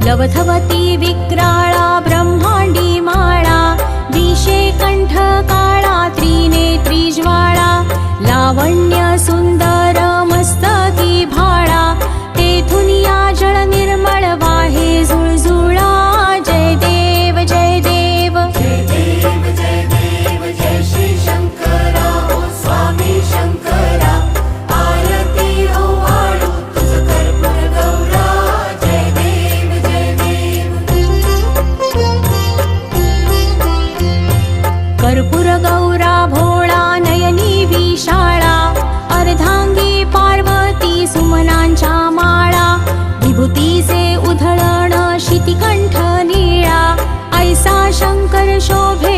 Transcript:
लवथवती विक्राळा ब्रह्मांडी माळा, दिशे कंठ काळा त्रिनेत्री ज्वाळा, लावण्य सुंदर मस्तकी भाळा, तेथून या जळ निर्मळ वाहे झुळझुळा। जय देव जय देव जय देव जय देव जय श्री शंकरा ओ स्वामी शंकरा, आरती ओवाळू तुझ कर्पूर गौरा। जय देव जय देव कर्पूर गौरा भोळा नयनी विशाळा, अर्धांगी पार्वती सुमनांच्या माळा, विभूतीचे उधळण शितिकंठ निळा, ऐसा शंकर शोभे